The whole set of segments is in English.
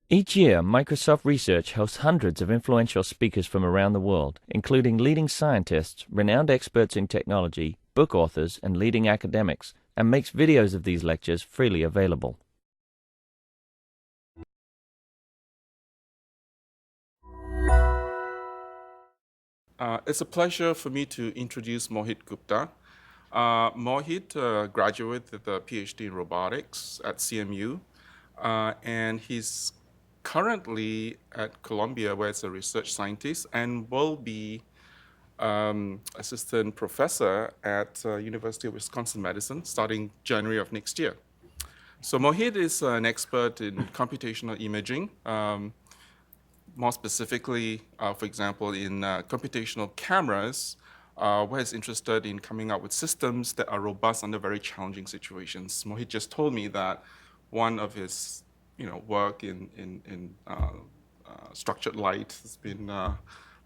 Each year, Microsoft Research hosts hundreds of influential speakers from around the world, including leading scientists, renowned experts in technology, book authors, and leading academics, and makes videos of these lectures freely available. It's a pleasure for me to introduce Mohit Gupta. Mohit graduated with a PhD in robotics at CMU, and he's currently at Columbia, where he's a research scientist, and will be assistant professor at University of Wisconsin-Madison starting January of next year. So Mohit is an expert in computational imaging, more specifically, for example, in computational cameras, where he's interested in coming up with systems that are robust under very challenging situations. Mohit just told me that one of his work in structured light has been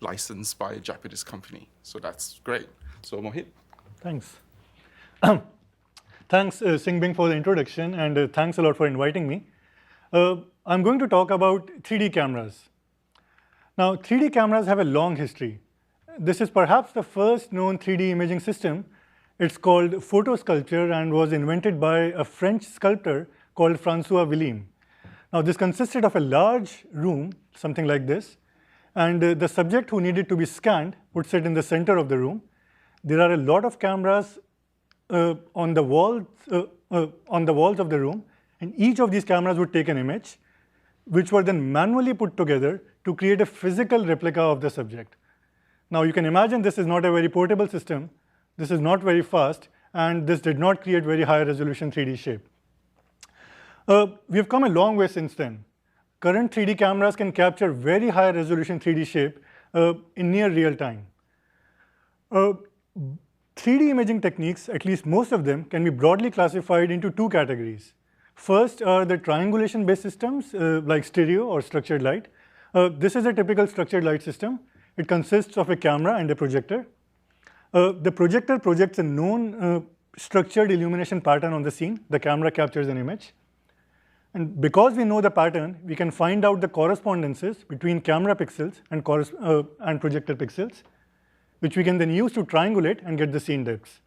licensed by a Japanese company. So that's great. So Mohit. Thanks. Thanks, Singbing, for the introduction, and thanks a lot for inviting me. I'm going to talk about 3D cameras. Now, 3D cameras have a long history. This is perhaps the first known 3D imaging system. It's called photosculpture and was invented by a French sculptor called Francois Willim. Now, this consisted of a large room, something like this, and the subject who needed to be scanned would sit in the center of the room. There are a lot of cameras on the walls of the room, and each of these cameras would take an image, which were then manually put together to create a physical replica of the subject. Now, you can imagine this is not a very portable system, this is not very fast, and this did not create very high resolution 3D shape. We have come a long way since then. Current 3D cameras can capture very high resolution 3D shape in near real time. 3D imaging techniques, at least most of them, can be broadly classified into two categories. First are the triangulation-based systems like stereo or structured light. This is a typical structured light system. It consists of a camera and a projector. The projector projects a known structured illumination pattern on the scene. The camera captures an image. And because we know the pattern, we can find out the correspondences between camera pixels and projector pixels, which we can then use to triangulate and get the scene depths.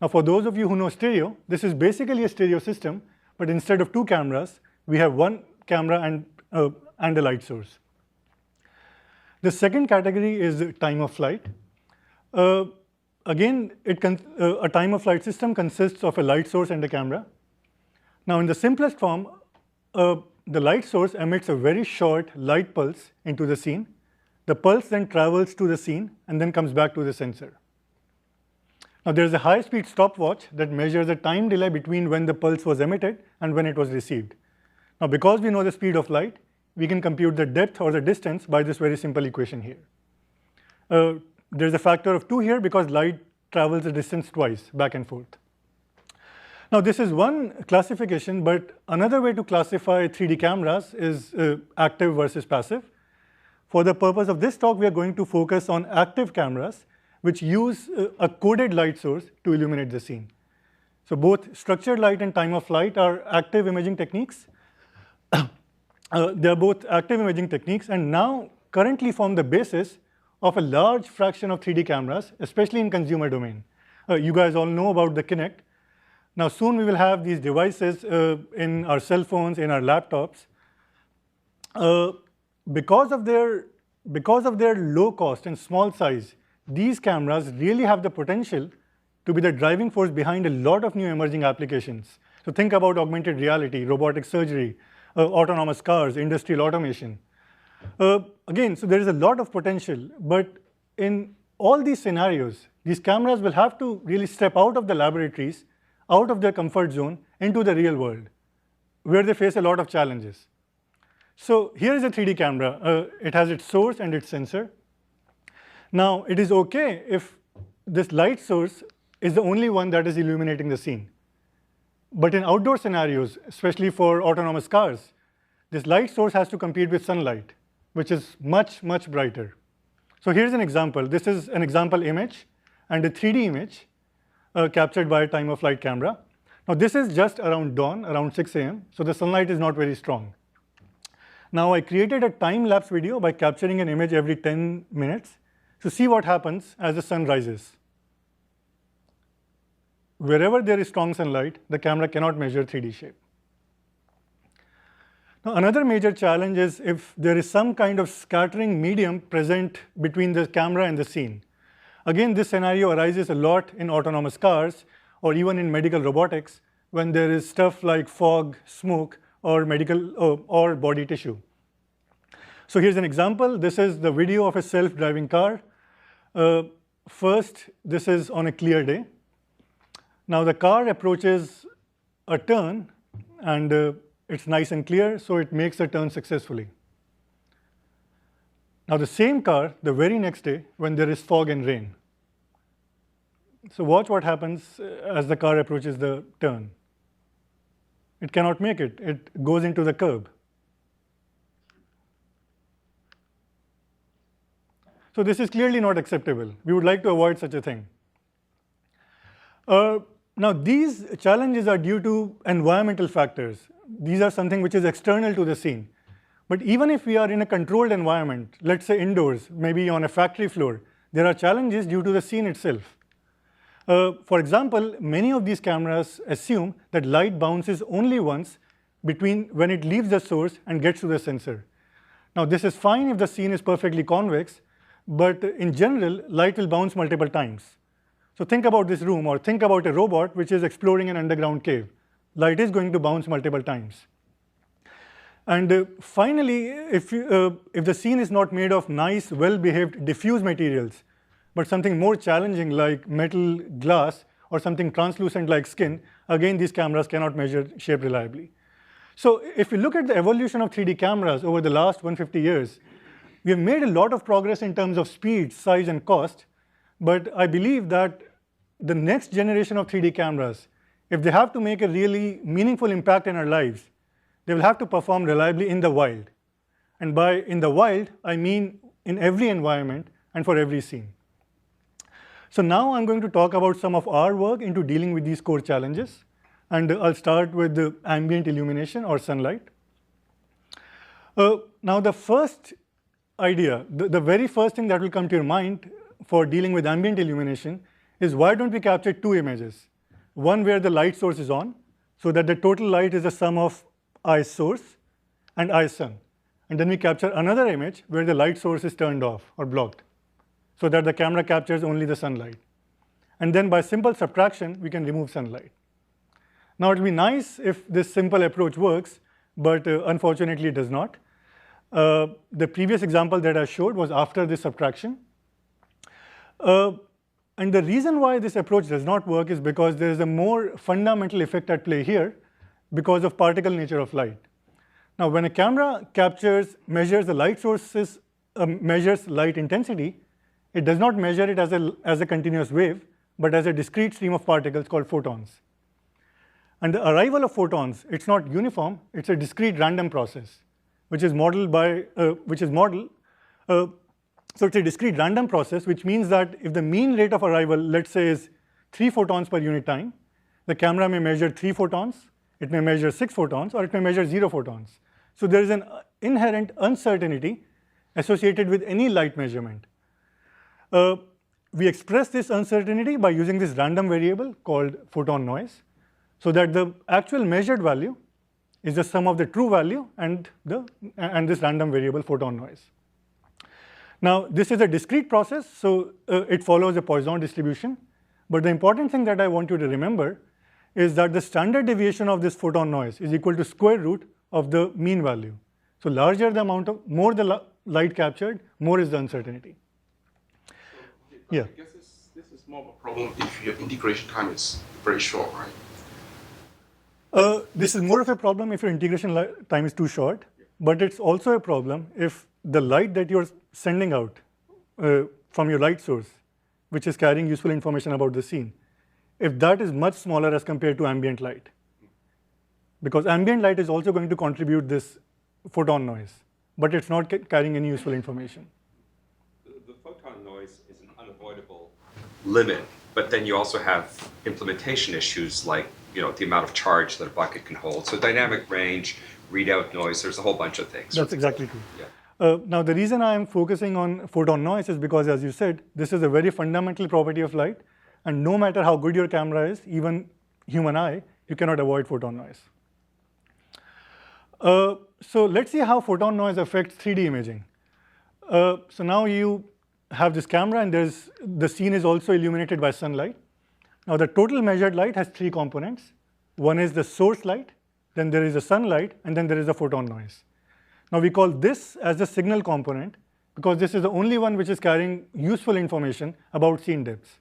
Now, for those of you who know stereo, this is basically a stereo system, but instead of two cameras, we have one camera and a light source. The second category is time of flight. Again, a time of flight system consists of a light source and a camera. Now, in the simplest form, the light source emits a very short light pulse into the scene. The pulse then travels to the scene and then comes back to the sensor. Now, there is a high-speed stopwatch that measures the time delay between when the pulse was emitted and when it was received. Now, because we know the speed of light, we can compute the depth or the distance by this very simple equation here. There's a factor of 2 here because light travels the distance twice, back and forth. Now, this is one classification, but another way to classify 3D cameras is active versus passive. For the purpose of this talk, we are going to focus on active cameras, which use a coded light source to illuminate the scene. So both structured light and time of flight are active imaging techniques. They are both active imaging techniques and now currently form the basis of a large fraction of 3D cameras, especially in consumer domain. You guys all know about the Kinect. Now soon we will have these devices in our cell phones, in our laptops. Because of their low cost and small size, these cameras really have the potential to be the driving force behind a lot of new emerging applications. So think about augmented reality, robotic surgery, autonomous cars, industrial automation. Again, so there is a lot of potential, but in all these scenarios, these cameras will have to really step out of the laboratories, out of their comfort zone, into the real world, where they face a lot of challenges. So here is a 3D camera. It has its source and its sensor. Now, it is okay if this light source is the only one that is illuminating the scene. But in outdoor scenarios, especially for autonomous cars, this light source has to compete with sunlight, which is much, much brighter. So here's an example. This is an example image and a 3D image captured by a time-of-flight camera. Now, this is just around dawn, around 6 a.m., so the sunlight is not very strong. Now I created a time-lapse video by capturing an image every 10 minutes to see what happens as the sun rises. Wherever there is strong sunlight, the camera cannot measure 3D shape. Now, another major challenge is if there is some kind of scattering medium present between the camera and the scene. Again, this scenario arises a lot in autonomous cars or even in medical robotics when there is stuff like fog, smoke, or or body tissue. So here's an example. This is the video of a self-driving car. First, this is on a clear day. Now the car approaches a turn, and it's nice and clear, so it makes the turn successfully. Now the same car, the very next day, when there is fog and rain. So watch what happens as the car approaches the turn. It cannot make it. It goes into the curb. So this is clearly not acceptable. We would like to avoid such a thing. Now these challenges are due to environmental factors. These are something which is external to the scene. But even if we are in a controlled environment, let's say indoors, maybe on a factory floor, there are challenges due to the scene itself. For example, many of these cameras assume that light bounces only once between when it leaves the source and gets to the sensor. Now this is fine if the scene is perfectly convex, but in general, light will bounce multiple times. So think about this room, or think about a robot which is exploring an underground cave. Light is going to bounce multiple times. And finally, if the scene is not made of nice, well-behaved, diffuse materials, but something more challenging like metal, glass, or something translucent like skin, again, these cameras cannot measure shape reliably. So if we look at the evolution of 3D cameras over the last 150 years, we have made a lot of progress in terms of speed, size, and cost, but I believe that the next generation of 3D cameras, if they have to make a really meaningful impact in our lives, they will have to perform reliably in the wild. And by in the wild, I mean in every environment and for every scene. So now I'm going to talk about some of our work into dealing with these core challenges. And I'll start with the ambient illumination or sunlight. Now the first idea, the very first thing that will come to your mind for dealing with ambient illumination is why don't we capture two images? One where the light source is on, so that the total light is the sum of I source and I sun. And then we capture another image where the light source is turned off or blocked, so that the camera captures only the sunlight. And then by simple subtraction, we can remove sunlight. Now it will be nice if this simple approach works, but unfortunately it does not. The previous example that I showed was after this subtraction. And the reason why this approach does not work is because there is a more fundamental effect at play here because of particle nature of light. Now when a camera measures the light sources, measures light intensity, it does not measure it as a continuous wave, but as a discrete stream of particles called photons. And the arrival of photons, it's not uniform, it's a discrete random process, which is modeled by, so it's a discrete random process, which means that if the mean rate of arrival, let's say, is 3 photons per unit time, the camera may measure 3 photons, it may measure 6 photons, or it may measure 0 photons. So there is an inherent uncertainty associated with any light measurement. We express this uncertainty by using this random variable called photon noise, so that the actual measured value is the sum of the true value and this random variable photon noise. Now this is a discrete process, so it follows a Poisson distribution. But the important thing that I want you to remember is that the standard deviation of this photon noise is equal to square root of the mean value. So larger the amount of, more the light captured, more is the uncertainty. Yeah. I guess this is more of a problem if your integration time is very short, right? This is more of a problem if your integration time is too short, but it's also a problem if the light that you're sending out from your light source, which is carrying useful information about the scene, if that is much smaller as compared to ambient light. Because ambient light is also going to contribute this photon noise, but it's not carrying any useful information. The photon noise is an unavoidable limit, but then you also have implementation issues like the amount of charge that a bucket can hold. So dynamic range, readout noise. There's a whole bunch of things. That's exactly true. Yeah. Now, the reason I am focusing on photon noise is because, as you said, this is a very fundamental property of light, and no matter how good your camera is, even human eye, you cannot avoid photon noise. So let's see how photon noise affects 3D imaging. So now you have this camera, and the scene is also illuminated by sunlight. Now, the total measured light has 3 components. One is the source light, then there is the sunlight, and then there is the photon noise. Now, we call this as the signal component because this is the only one which is carrying useful information about scene depths.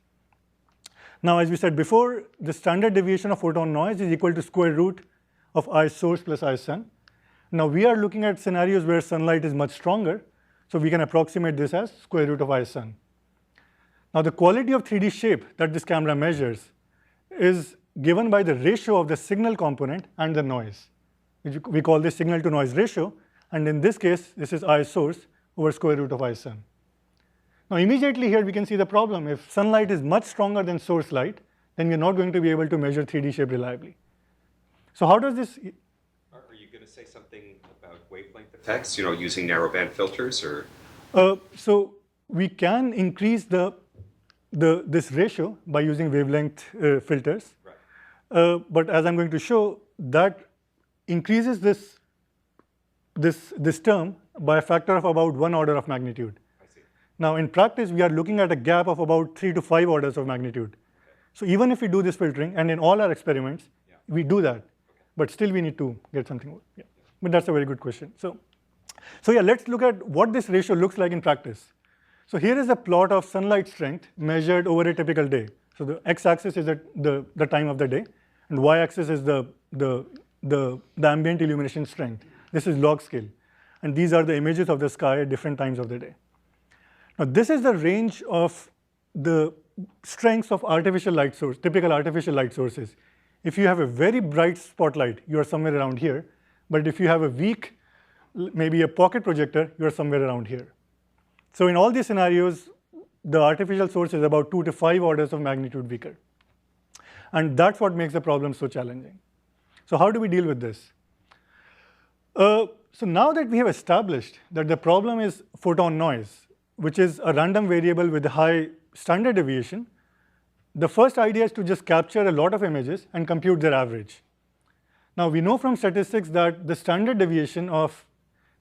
Now, as we said before, the standard deviation of photon noise is equal to square root of I source plus I sun. Now, we are looking at scenarios where sunlight is much stronger, so we can approximate this as square root of I sun. Now, the quality of 3D shape that this camera measures is given by the ratio of the signal component and the noise, which we call the signal to noise ratio, and in this case, this is I source over square root of I sun. Now, immediately here we can see the problem. If sunlight is much stronger than source light, then we're not going to be able to measure 3D shape reliably. So how does this? Are you going to say something about wavelength effects, using narrowband filters, or? So we can increase this ratio by using wavelength filters. Right. But as I'm going to show, that increases this term by a factor of about 1 order of magnitude. I see. Now, in practice, we are looking at a gap of about 3 to 5 orders of magnitude. Okay. So even if we do this filtering, and in all our experiments, we do that, but still we need to get something more. Yeah. But that's a very good question. So yeah, let's look at what this ratio looks like in practice. So here is a plot of sunlight strength measured over a typical day. So the x-axis is the time of the day, and y-axis is the ambient illumination strength. This is log scale, and these are the images of the sky at different times of the day. Now, this is the range of the strengths of artificial light source, typical artificial light sources. If you have a very bright spotlight, you are somewhere around here. But if you have a weak, maybe a pocket projector, you are somewhere around here. So in all these scenarios, the artificial source is about 2 to 5 orders of magnitude weaker. And that's what makes the problem so challenging. So how do we deal with this? So now that we have established that the problem is photon noise, which is a random variable with a high standard deviation, the first idea is to just capture a lot of images and compute their average. Now, we know from statistics that the standard deviation of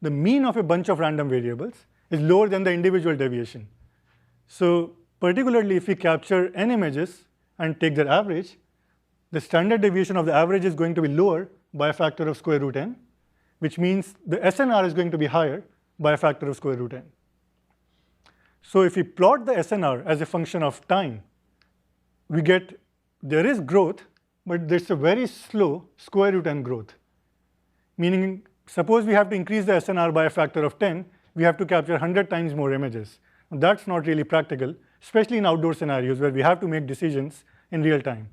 the mean of a bunch of random variables is lower than the individual deviation. So particularly if we capture n images and take their average, the standard deviation of the average is going to be lower by a factor of square root n, which means the SNR is going to be higher by a factor of square root n. So if we plot the SNR as a function of time, we get there is growth, but there's a very slow square root n growth. Meaning, suppose we have to increase the SNR by a factor of 10, we have to capture 100 times more images. And that's not really practical, especially in outdoor scenarios where we have to make decisions in real time.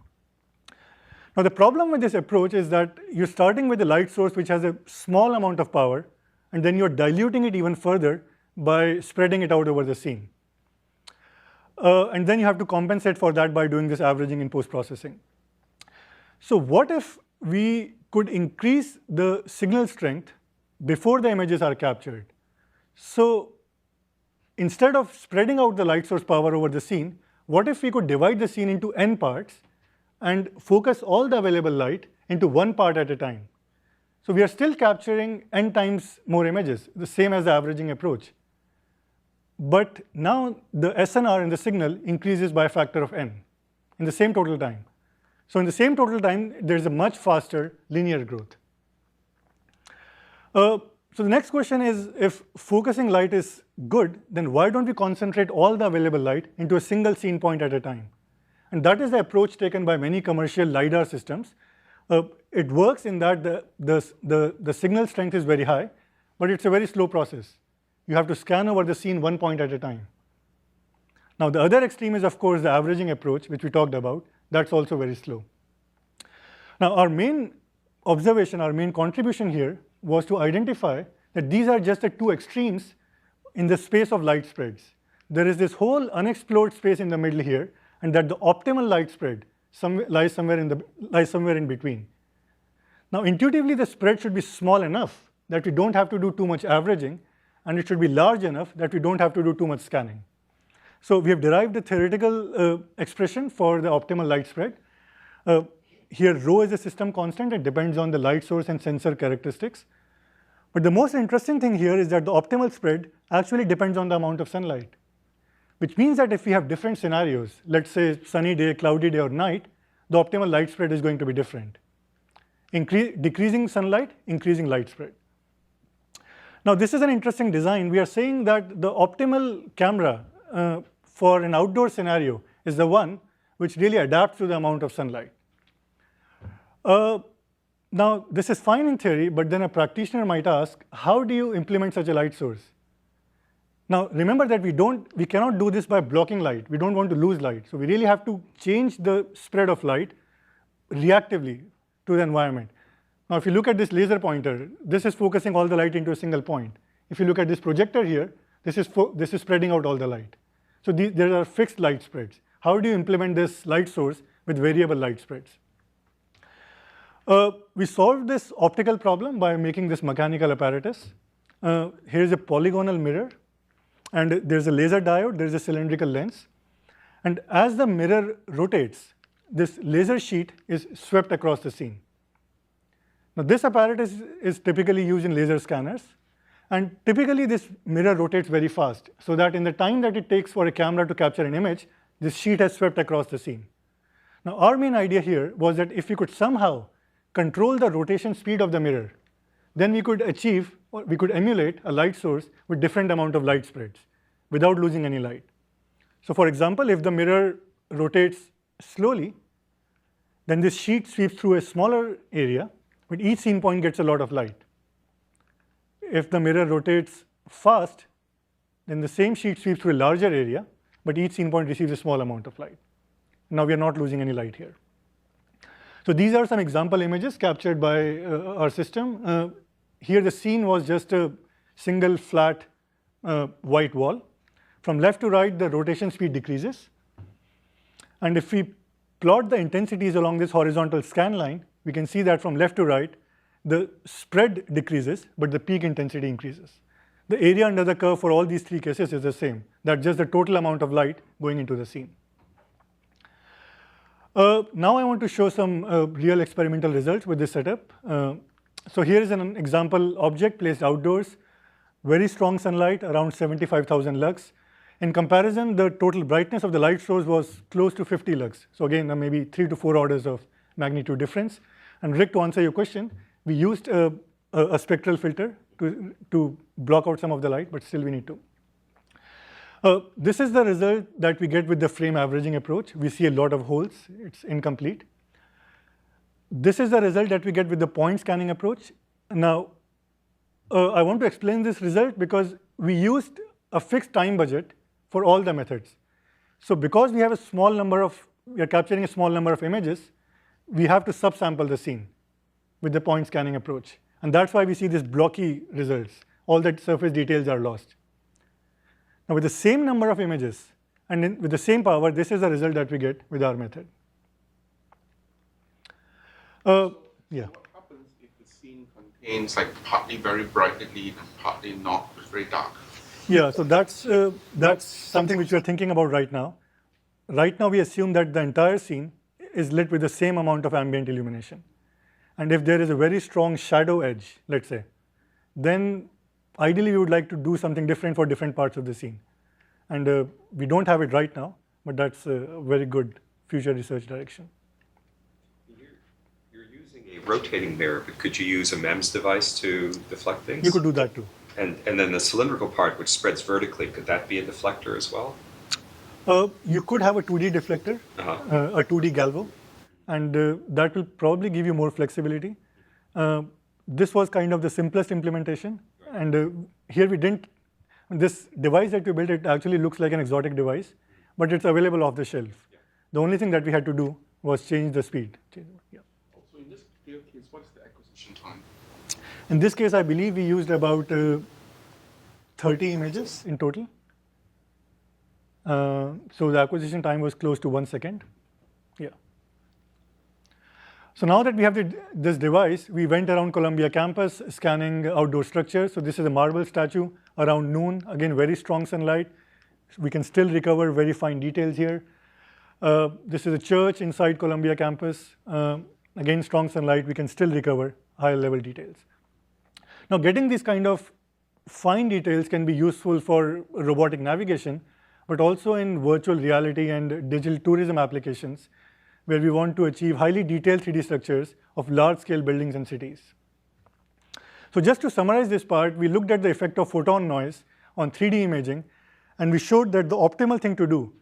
Now, the problem with this approach is that you're starting with a light source which has a small amount of power, and then you're diluting it even further by spreading it out over the scene. And then you have to compensate for that by doing this averaging in post-processing. So what if we could increase the signal strength before the images are captured? So instead of spreading out the light source power over the scene, what if we could divide the scene into n parts and focus all the available light into one part at a time? So we are still capturing n times more images, the same as the averaging approach. But now the SNR in the signal increases by a factor of n in the same total time. So in the same total time, there's a much faster linear growth. So the next question is, if focusing light is good, then why don't we concentrate all the available light into a single scene point at a time? And that is the approach taken by many commercial LiDAR systems. It works in that the signal strength is very high, but it's a very slow process. You have to scan over the scene one point at a time. Now, the other extreme is, of course, the averaging approach, which we talked about. That's also very slow. Now, our main observation, our main contribution here was to identify that these are just the two extremes in the space of light spreads. There is this whole unexplored space in the middle here, and that the optimal light spread lies somewhere in between. Now, intuitively, the spread should be small enough that we don't have to do too much averaging, and it should be large enough that we don't have to do too much scanning. So we have derived a theoretical expression for the optimal light spread. Here, rho is a system constant. It depends on the light source and sensor characteristics. But the most interesting thing here is that the optimal spread actually depends on the amount of sunlight, which means that if we have different scenarios, let's say sunny day, cloudy day, or night, the optimal light spread is going to be different. Decreasing sunlight, increasing light spread. Now, this is an interesting design. We are saying that the optimal camera for an outdoor scenario is the one which really adapts to the amount of sunlight. Now, this is fine in theory, but then a practitioner might ask, how do you implement such a light source? Now, remember that we cannot do this by blocking light. We don't want to lose light. So we really have to change the spread of light reactively to the environment. Now, if you look at this laser pointer, this is focusing all the light into a single point. If you look at this projector here, this is spreading out all the light. So there are fixed light spreads. How do you implement this light source with variable light spreads? We solved this optical problem by making this mechanical apparatus. Here's a polygonal mirror, and there's a laser diode, there's a cylindrical lens. And as the mirror rotates, this laser sheet is swept across the scene. Now, this apparatus is typically used in laser scanners, and typically this mirror rotates very fast, so that in the time that it takes for a camera to capture an image, this sheet has swept across the scene. Now, our main idea here was that if we could somehow control the rotation speed of the mirror, then we could achieve, or we could emulate a light source with different amount of light spreads without losing any light. So for example, if the mirror rotates slowly, then this sheet sweeps through a smaller area, but each scene point gets a lot of light. If the mirror rotates fast, then the same sheet sweeps through a larger area, but each scene point receives a small amount of light. Now we are not losing any light here. So these are some example images captured by our system. Here the scene was just a single flat white wall. From left to right, the rotation speed decreases. And if we plot the intensities along this horizontal scan line, we can see that from left to right, the spread decreases, but the peak intensity increases. The area under the curve for all these three cases is the same. That's just the total amount of light going into the scene. Now I want to show some real experimental results with this setup. So here is an example object placed outdoors, very strong sunlight, around 75,000 lux. In comparison, the total brightness of the light source was close to 50 lux. So again, maybe 3 to 4 orders of magnitude difference. And Rick, to answer your question, we used a spectral filter to block out some of the light, but still we need to. This is the result that we get with the frame averaging approach. We see a lot of holes. It's incomplete. This is the result that we get with the point scanning approach. Now, I want to explain this result because we used a fixed time budget for all the methods. So because we have we are capturing a small number of images, we have to subsample the scene with the point scanning approach. And that's why we see these blocky results. All the surface details are lost. Now, with the same number of images and with the same power, this is the result that we get with our method. Yeah. What happens if the scene contains like partly very brightly lit and partly not, very dark? Yeah, so that's something which we are thinking about right now. Right now, we assume that the entire scene is lit with the same amount of ambient illumination. And if there is a very strong shadow edge, let's say, then ideally we would like to do something different for different parts of the scene. And we don't have it right now, but that's a very good future research direction. You're using a rotating mirror, but could you use a MEMS device to deflect things? You could do that too. And then the cylindrical part, which spreads vertically, could that be a deflector as well? You could have a 2D deflector, a 2D galvo, and that will probably give you more flexibility. This was kind of the simplest implementation, and here we didn't. This device that we built, it actually looks like an exotic device, but it's available off the shelf. Yeah. The only thing that we had to do was change the speed. Yeah. Also, in this particular case, what is the acquisition time? In this case, I believe we used about 30 images in total. So the acquisition time was close to 1 second. Yeah. So now that we have this device, we went around Columbia campus scanning outdoor structures. So this is a marble statue around noon. Again, very strong sunlight. We can still recover very fine details here. This is a church inside Columbia campus. Again, strong sunlight. We can still recover higher level details. Now, getting these kind of fine details can be useful for robotic navigation, but also in virtual reality and digital tourism applications, where we want to achieve highly detailed 3D structures of large-scale buildings and cities. So just to summarize this part, we looked at the effect of photon noise on 3D imaging, and we showed that the optimal thing to do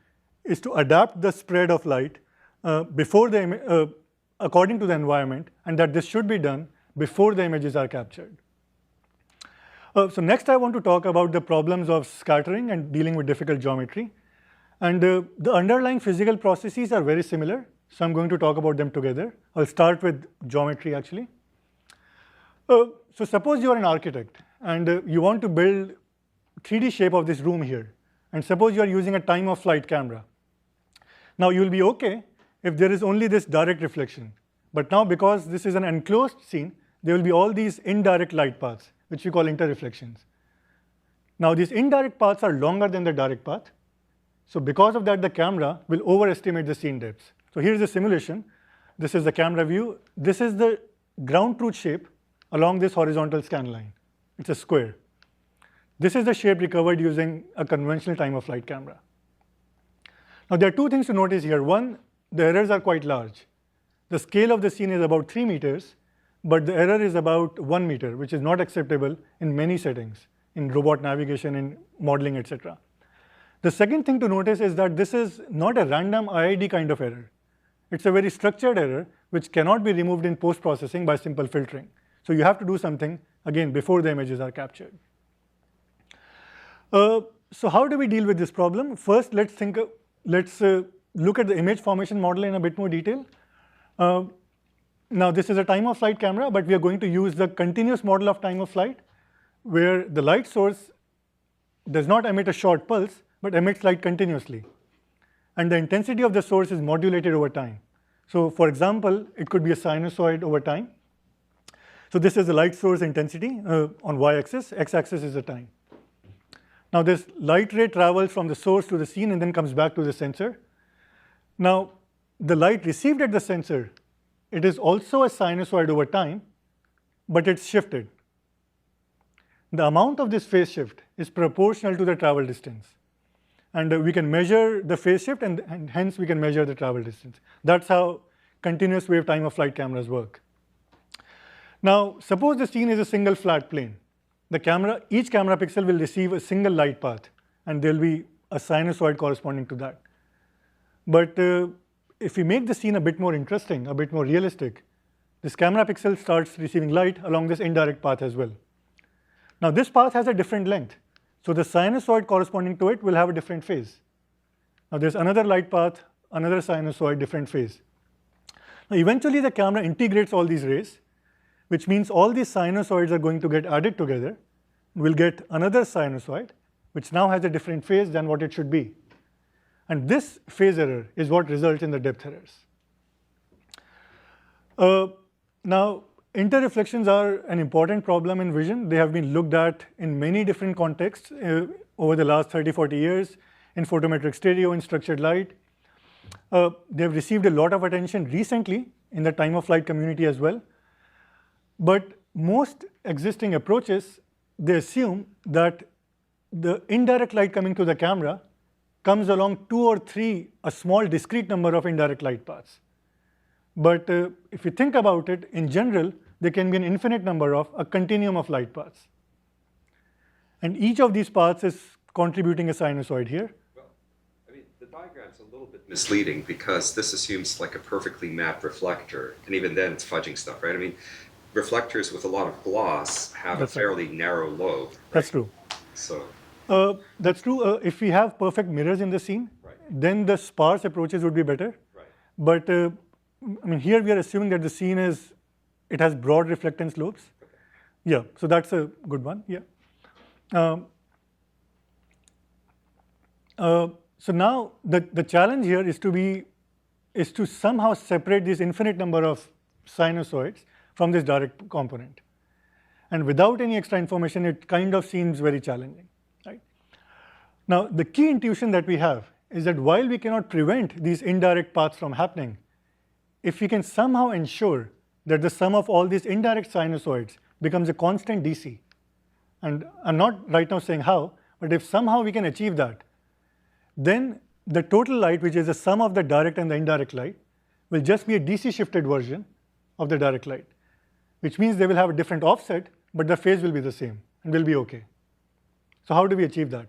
is to adapt the spread of light according to the environment, and that this should be done before the images are captured. So next I want to talk about the problems of scattering and dealing with difficult geometry. And the underlying physical processes are very similar, so I'm going to talk about them together. I'll start with geometry actually. So suppose you are an architect and you want to build 3D shape of this room here. And suppose you are using a time of flight camera. Now you will be okay if there is only this direct reflection. But now because this is an enclosed scene, there will be all these indirect light paths, which we call interreflections. Now these indirect paths are longer than the direct path. So because of that, the camera will overestimate the scene depths. So here's the simulation. This is the camera view. This is the ground truth shape along this horizontal scan line. It's a square. This is the shape recovered using a conventional time of flight camera. Now there are two things to notice here. One, the errors are quite large. The scale of the scene is about 3 meters, but the error is about 1 meter, which is not acceptable in many settings, in robot navigation, in modeling, etc. The second thing to notice is that this is not a random IID kind of error. It's a very structured error, which cannot be removed in post-processing by simple filtering. So you have to do something, again, before the images are captured. So how do we deal with this problem? First, let's look at the image formation model in a bit more detail. Now this is a time of flight camera, but we are going to use the continuous model of time of flight, where the light source does not emit a short pulse, but emits light continuously. And the intensity of the source is modulated over time. So for example, it could be a sinusoid over time. So this is the light source intensity on y-axis, x-axis is the time. Now this light ray travels from the source to the scene and then comes back to the sensor. Now the light received at the sensor, it is also a sinusoid over time, but it's shifted. The amount of this phase shift is proportional to the travel distance. And we can measure the phase shift and hence we can measure the travel distance. That's how continuous wave time of flight cameras work. Now suppose the scene is a single flat plane. Each camera pixel will receive a single light path, and there will be a sinusoid corresponding to that. But if we make the scene a bit more interesting, a bit more realistic, this camera pixel starts receiving light along this indirect path as well. Now this path has a different length, so the sinusoid corresponding to it will have a different phase. Now there's another light path, another sinusoid, different phase. Now eventually the camera integrates all these rays, which means all these sinusoids are going to get added together. We'll get another sinusoid, which now has a different phase than what it should be. And this phase error is what results in the depth errors. Now, interreflections are an important problem in vision. They have been looked at in many different contexts over the last 30, 40 years, in photometric stereo, in structured light. They've received a lot of attention recently in the time of flight community as well. But most existing approaches, they assume that the indirect light coming to the camera comes along 2 or 3, a small discrete number of indirect light paths. But if you think about it, in general, there can be an infinite number of a continuum of light paths. And each of these paths is contributing a sinusoid here. Well, I mean, the diagram's a little bit misleading because this assumes like a perfectly mapped reflector, and even then it's fudging stuff, right? I mean, reflectors with a lot of gloss have a fairly narrow lobe. Right? That's true. So. That's true. If we have perfect mirrors in the scene, then the sparse approaches would be better. Right. But I mean, here we are assuming that the scene it has broad reflectance lobes. Okay. Yeah, so that's a good one. Yeah. So now the challenge here is to somehow separate this infinite number of sinusoids from this direct component. And without any extra information, it kind of seems very challenging, right? Now, the key intuition that we have is that while we cannot prevent these indirect paths from happening, if we can somehow ensure that the sum of all these indirect sinusoids becomes a constant DC, and I'm not right now saying how, but if somehow we can achieve that, then the total light, which is the sum of the direct and the indirect light, will just be a DC shifted version of the direct light, which means they will have a different offset, but the phase will be the same and will be okay. So how do we achieve that?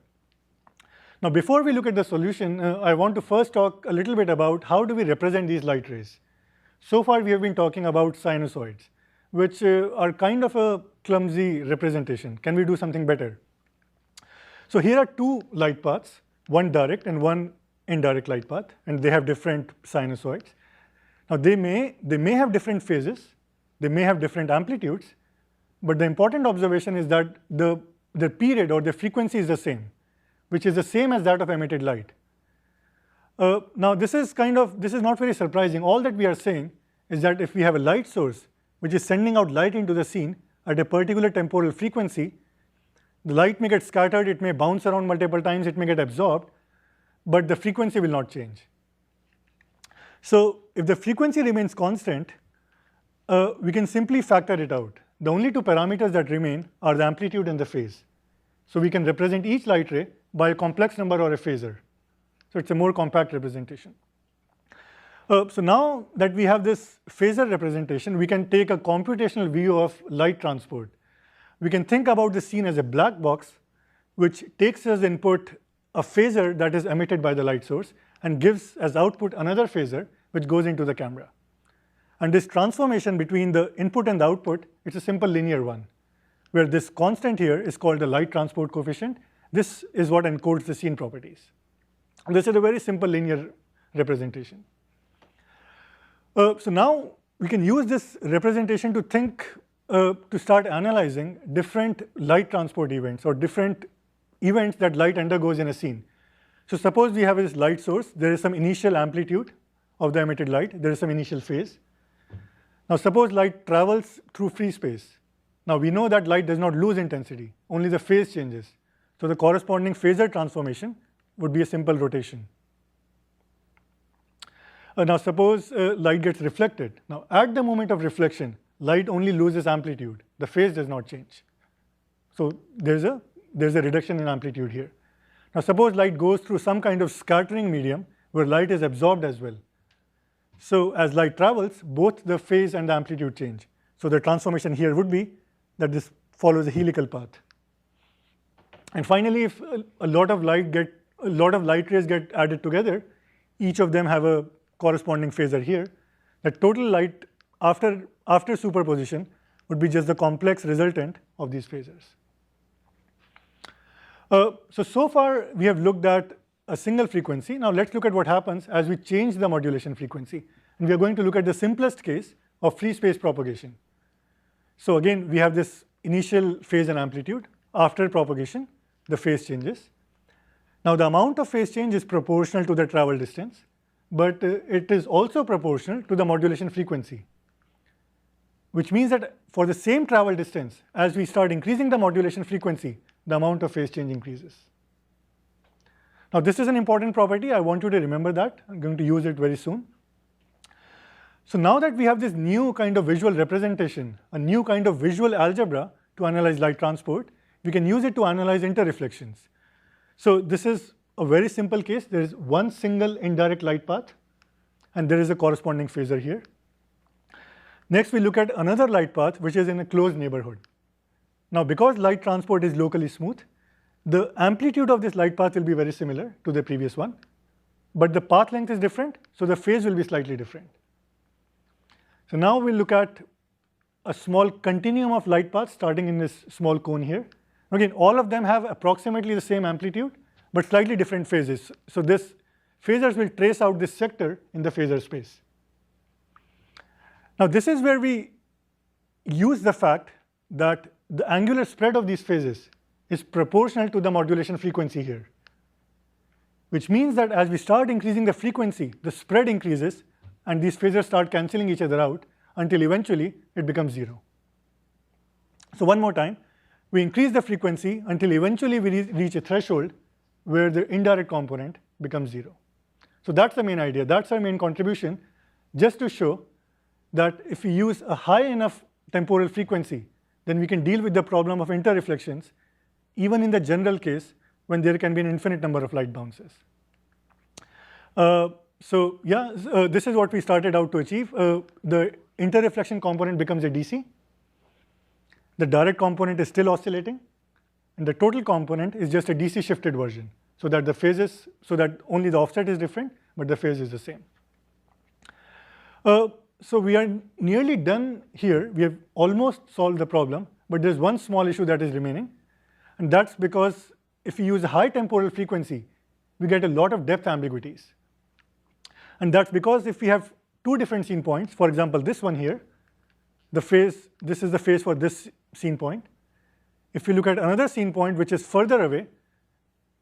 Now, before we look at the solution, I want to first talk a little bit about how do we represent these light rays. So far, we have been talking about sinusoids, which are kind of a clumsy representation. Can we do something better? So here are two light paths, one direct and one indirect light path, and they have different sinusoids. Now, they may have different phases, they may have different amplitudes, but the important observation is that the period or the frequency is the same, which is the same as that of emitted light. Now, this is not very surprising. All that we are saying is that if we have a light source which is sending out light into the scene at a particular temporal frequency, the light may get scattered, it may bounce around multiple times, it may get absorbed, but the frequency will not change. So if the frequency remains constant, we can simply factor it out. The only two parameters that remain are the amplitude and the phase. So we can represent each light ray by a complex number or a phasor. So it's a more compact representation. So now that we have this phasor representation, we can take a computational view of light transport. We can think about the scene as a black box, which takes as input a phasor that is emitted by the light source and gives as output another phasor which goes into the camera. And this transformation between the input and the output, it's a simple linear one, where this constant here is called the light transport coefficient. This is what encodes the scene properties. And this is a very simple linear representation. So now we can use this representation to think, to start analyzing different light transport events or different events that light undergoes in a scene. So suppose we have this light source, there is some initial amplitude of the emitted light, there is some initial phase. Now suppose light travels through free space. Now we know that light does not lose intensity, only the phase changes. So the corresponding phasor transformation would be a simple rotation. Now suppose light gets reflected. Now at the moment of reflection, light only loses amplitude, the phase does not change. So there's a reduction in amplitude here. Now suppose light goes through some kind of scattering medium where light is absorbed as well. So as light travels, both the phase and the amplitude change. So the transformation here would be that this follows a helical path. And finally, if a lot of light rays get added together, each of them have a corresponding phasor here. The total light after superposition would be just the complex resultant of these phasors. So far we have looked at a single frequency. Now let's look at what happens as we change the modulation frequency. And we are going to look at the simplest case of free space propagation. So again, we have this initial phase and amplitude. After propagation, the phase changes. Now the amount of phase change is proportional to the travel distance, but it is also proportional to the modulation frequency, which means that for the same travel distance, as we start increasing the modulation frequency, the amount of phase change increases. Now this is an important property. I want you to remember that. I'm going to use it very soon. So now that we have this new kind of visual representation, a new kind of visual algebra to analyze light transport, we can use it to analyze interreflections. So this is a very simple case. There is one single indirect light path, and there is a corresponding phasor here. Next, we look at another light path which is in a closed neighborhood. Now because light transport is locally smooth, the amplitude of this light path will be very similar to the previous one, but the path length is different, so the phase will be slightly different. So now we'll look at a small continuum of light paths starting in this small cone here. Again, all of them have approximately the same amplitude, but slightly different phases. So this phasors will trace out this sector in the phasor space. Now this is where we use the fact that the angular spread of these phases is proportional to the modulation frequency here, which means that as we start increasing the frequency, the spread increases and these phasors start cancelling each other out until eventually it becomes 0. So one more time, we increase the frequency until eventually we reach a threshold where the indirect component becomes 0. So that's the main idea. That's our main contribution, just to show that if we use a high enough temporal frequency, then we can deal with the problem of interreflections, even in the general case when there can be an infinite number of light bounces. This is what we started out to achieve. The interreflection component becomes a DC. The direct component is still oscillating, and the total component is just a DC shifted version, so that the phases, so that only the offset is different, but the phase is the same. So we are nearly done here. We have almost solved the problem, but there's one small issue that is remaining, and that's because if we use a high temporal frequency, we get a lot of depth ambiguities. And that's because if we have two different scene points, for example, this one here, the phase, this is the phase for this scene point. If we look at another scene point which is further away,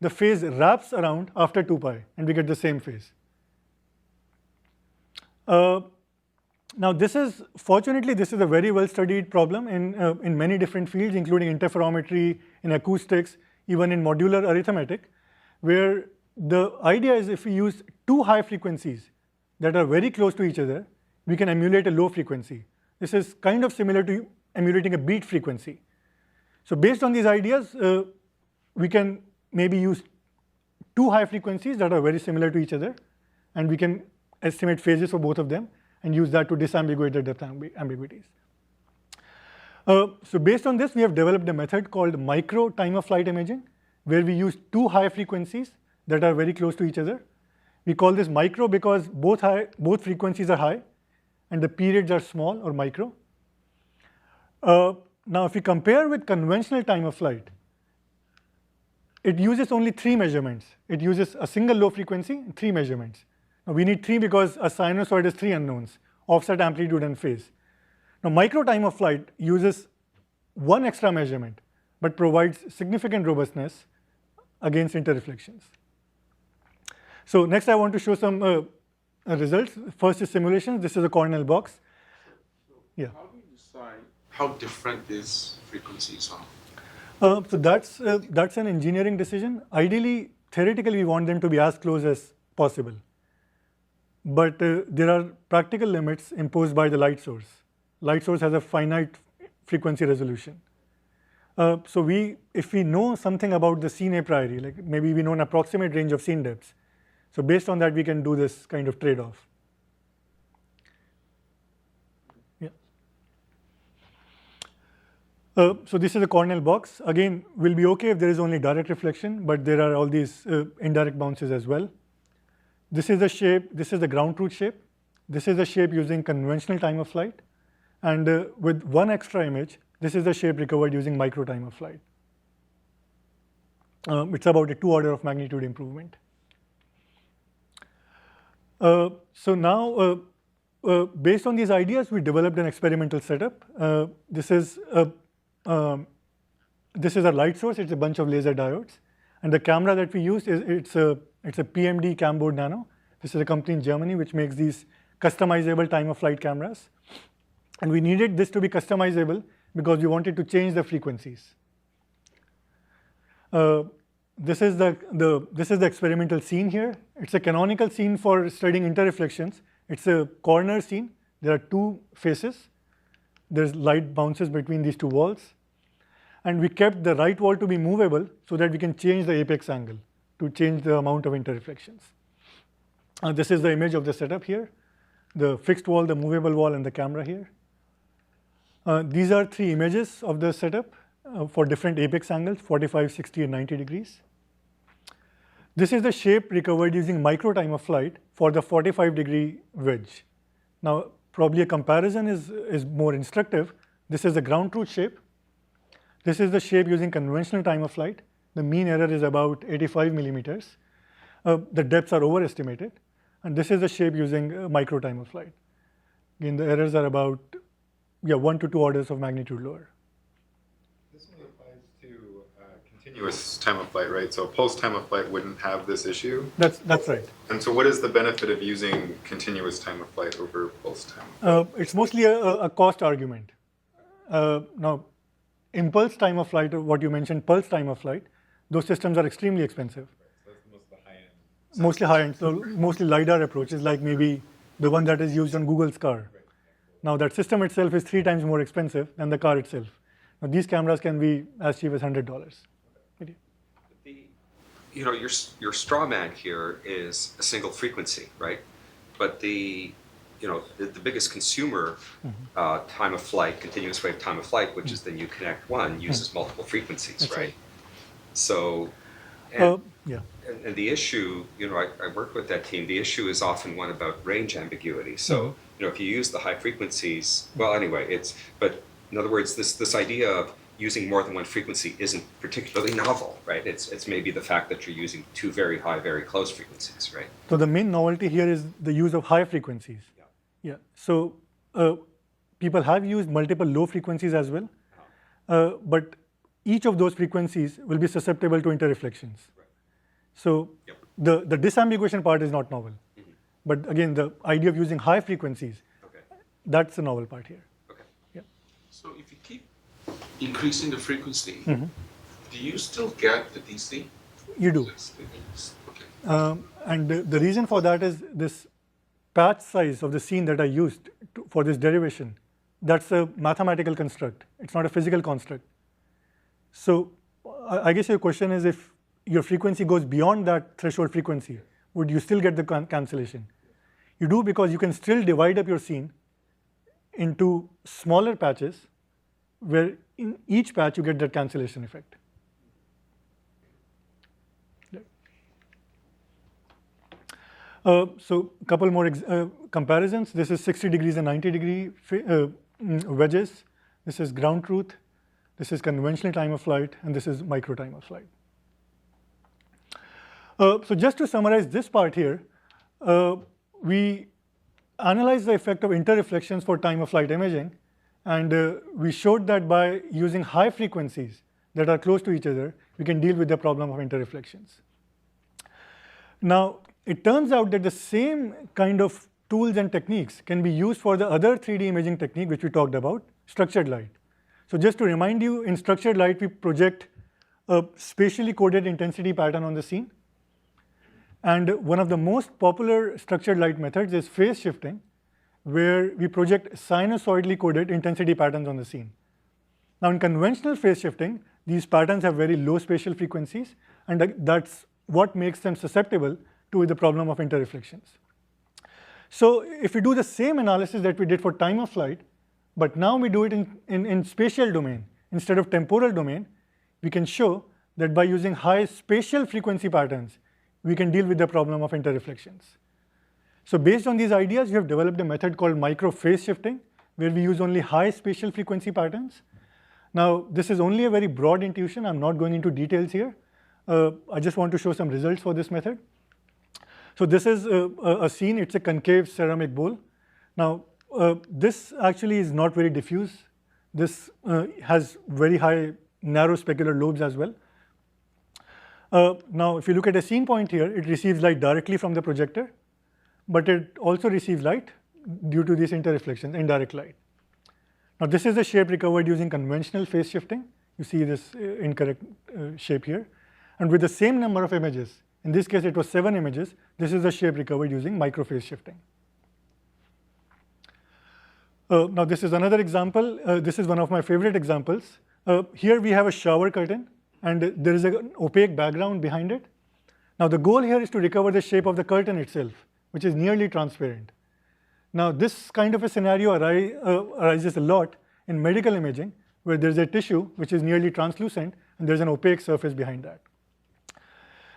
the phase wraps around after 2 pi, and we get the same phase. Now fortunately, this is a very well studied problem in many different fields, including interferometry, in acoustics, even in modular arithmetic, where the idea is if we use two high frequencies that are very close to each other, we can emulate a low frequency. This is kind of similar to emulating a beat frequency. So based on these ideas, we can maybe use two high frequencies that are very similar to each other, and we can estimate phases for both of them and use that to disambiguate the depth ambiguities. So based on this, we have developed a method called micro time-of-flight imaging, where we use two high frequencies that are very close to each other. We call this micro because both frequencies are high and the periods are small or micro. Now if we compare with conventional time-of-flight, it uses only 3 measurements. It uses a single low frequency and 3 measurements. Now we need 3 because a sinusoid has 3 unknowns: offset, amplitude, and phase. Now micro time-of-flight uses 1 extra measurement but provides significant robustness against interreflections. So next I want to show some results. First is simulations. This is a Cornell box. Yeah. How do you decide how different these frequencies are? So that's an engineering decision. Ideally, theoretically, we want them to be as close as possible. But there are practical limits imposed by the light source. Light source has a finite frequency resolution. So if we know something about the scene a priori, like maybe we know an approximate range of scene depths, so based on that we can do this kind of trade-off. Yeah. So this is a Cornell box. Again, will be okay if there is only direct reflection, but there are all these indirect bounces as well. This is the shape. This is the ground truth shape. This is the shape using conventional time-of-flight, and with one extra image, this is the shape recovered using micro time-of-flight. It's about a 2 order of magnitude improvement. So now, based on these ideas, we developed an experimental setup. This is a light source. It's a bunch of laser diodes, and the camera that we used it's a PMD Camboard Nano. This is a company in Germany which makes these customizable time-of-flight cameras, and we needed this to be customizable because we wanted to change the frequencies. This is the experimental scene here. It's a canonical scene for studying interreflections. It's a corner scene. There are 2 faces. There's light bounces between these 2 walls. And we kept the right wall to be movable so that we can change the apex angle to change the amount of interreflections. This is the image of the setup here. The fixed wall, the movable wall, and the camera here. These are 3 images of the setup for different apex angles, 45, 60, and 90 degrees. This is the shape recovered using micro time-of-flight for the 45-degree wedge. Now, probably a comparison is more instructive. This is the ground truth shape. This is the shape using conventional time-of-flight. The mean error is about 85 millimeters. The depths are overestimated. And this is the shape using micro time-of-flight. Again, the errors are about 1 to 2 orders of magnitude lower. This one applies to continuous time of flight, right? So post time of flight wouldn't have this issue. That's right. And so what is the benefit of using continuous time of flight over post time of flight? It's mostly a cost argument. Now, impulse time of flight, or what you mentioned, pulse time of flight, those systems are extremely expensive. So that's most of the high end. Mostly high-end, so mostly LiDAR approaches, like maybe the one that is used on Google's car. Now, that system itself is 3 times more expensive than the car itself. Now, these cameras can be as cheap as $100. Your straw man here is a single frequency, right? But the biggest consumer time of flight, continuous wave time of flight, which is the new Connect One, uses multiple frequencies, That's right? So, and the issue, I work with that team. The issue is often one about range ambiguity. So, if you use the high frequencies, well, anyway, but in other words, this idea of using more than one frequency isn't particularly novel, right? It's maybe the fact that you're using 2 very high, very close frequencies, right? So the main novelty here is the use of high frequencies. Yeah. So people have used multiple low frequencies as well, but each of those frequencies will be susceptible to interreflections. So the disambiguation part is not novel. But again, the idea of using high frequencies, that's the novel part here. So if you keep increasing the frequency, do you still get the DC? You do. Okay. And the reason for that is this patch size of the scene that I used for this derivation. That's a mathematical construct. It's not a physical construct. So I guess your question is, if your frequency goes beyond that threshold frequency, would you still get the cancellation? You do, because you can still divide up your scene into smaller patches, where in each patch you get that cancellation effect. So a couple more comparisons. This is 60 degrees and 90 degree wedges. This is ground truth. This is conventional time of flight, and this is micro time of flight. So just to summarize this part here, we analyzed the effect of interreflections for time of flight imaging, and we showed that by using high frequencies that are close to each other, we can deal with the problem of interreflections. Now, it turns out that the same kind of tools and techniques can be used for the other 3D imaging technique which we talked about, structured light. So just to remind you, in structured light, we project a spatially coded intensity pattern on the scene. And one of the most popular structured light methods is phase shifting, where we project sinusoidally coded intensity patterns on the scene. Now, in conventional phase shifting, these patterns have very low spatial frequencies, and that's what makes them susceptible to the problem of interreflections. So if we do the same analysis that we did for time of flight, but now we do it in spatial domain instead of temporal domain, we can show that by using high spatial frequency patterns, we can deal with the problem of interreflections. So based on these ideas, we have developed a method called micro phase shifting, where we use only high spatial frequency patterns. Now, this is only a very broad intuition. I'm not going into details here. I just want to show some results for this method. So this is a scene. It's a concave ceramic bowl. Now, this actually is not very diffuse. This has very high narrow specular lobes as well. Now, if you look at a scene point here, it receives light directly from the projector, but it also receives light due to these interreflections, indirect light. Now, this is the shape recovered using conventional phase shifting. You see this incorrect shape here. And with the same number of images, in this case it was 7 images, this is the shape recovered using micro phase shifting. Now, this is another example. This is one of my favorite examples. Here we have a shower curtain, and there is an opaque background behind it. Now, the goal here is to recover the shape of the curtain itself, which is nearly transparent. Now, this kind of a scenario arises a lot in medical imaging, where there's a tissue which is nearly translucent, and there's an opaque surface behind that.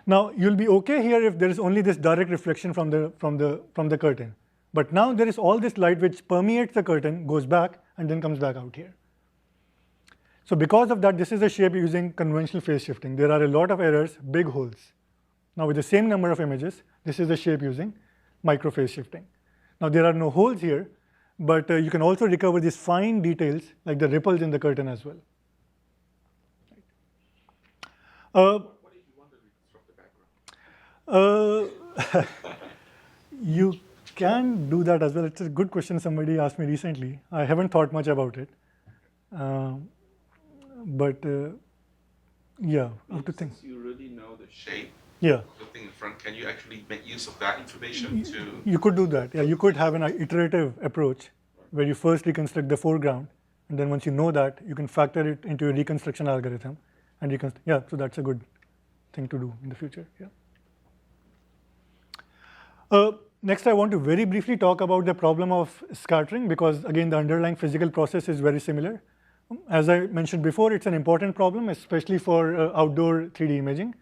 Now, you'll be okay here if there is only this direct reflection from the curtain. But now there is all this light which permeates the curtain, goes back, and then comes back out here. So because of that, this is the shape using conventional phase shifting. There are a lot of errors, big holes. Now, with the same number of images, this is the shape using micro phase shifting. Now, there are no holes here, but you can also recover these fine details like the ripples in the curtain as well. Uh, What if you want to reconstruct the background? you can do that as well. It's a good question somebody asked me recently. I haven't thought much about it. But yeah, I have to think. Since you already know the shape Yeah, of the thing in front, can you actually make use of that information to... you could do that. Yeah, you could have an iterative approach where you first reconstruct the foreground, and then once you know that, you can factor it into your reconstruction algorithm. And yeah, so that's a good thing to do in the future. Yeah. Next, I want to very briefly talk about the problem of scattering, because again, the underlying physical process is very similar. As I mentioned before, it's an important problem, especially for outdoor 3D imaging.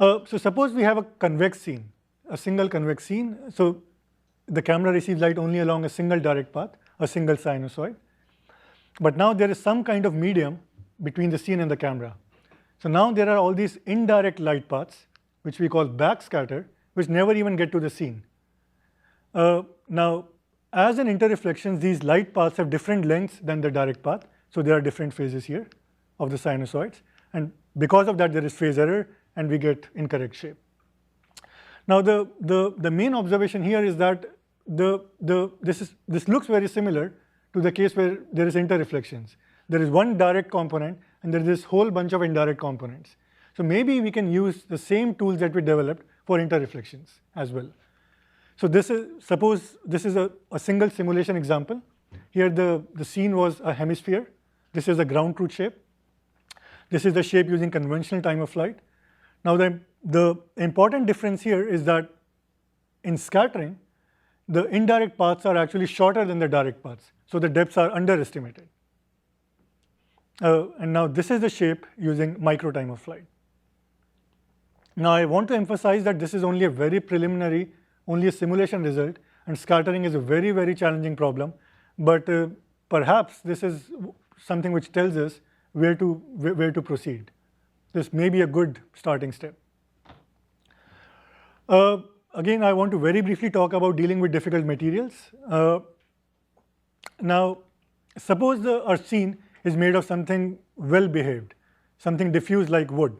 So suppose we have a convex scene, a single convex scene. So the camera receives light only along a single direct path, a single sinusoid. But now there is some kind of medium between the scene and the camera. So now there are all these indirect light paths, which we call backscatter, which never even get to the scene. Now, as an interreflection, these light paths have different lengths than the direct path. So there are different phases here of the sinusoids. And because of that, there is phase error, and we get incorrect shape. Now, the main observation here is that this looks very similar to the case where there is interreflections. There is one direct component, and there is this whole bunch of indirect components. So maybe we can use the same tools that we developed for interreflections as well. So suppose this is a single simulation example. Here the scene was a hemisphere. This is a ground truth shape. This is the shape using conventional time of flight. Now the important difference here is that in scattering, the indirect paths are actually shorter than the direct paths. So the depths are underestimated. And now this is the shape using micro time of flight. Now I want to emphasize that this is only a very preliminary, only a simulation result, and scattering is a very, very challenging problem. But perhaps this is something which tells us where to proceed. This may be a good starting step. Again, I want to very briefly talk about dealing with difficult materials. Now, suppose our scene is made of something well behaved, something diffuse like wood.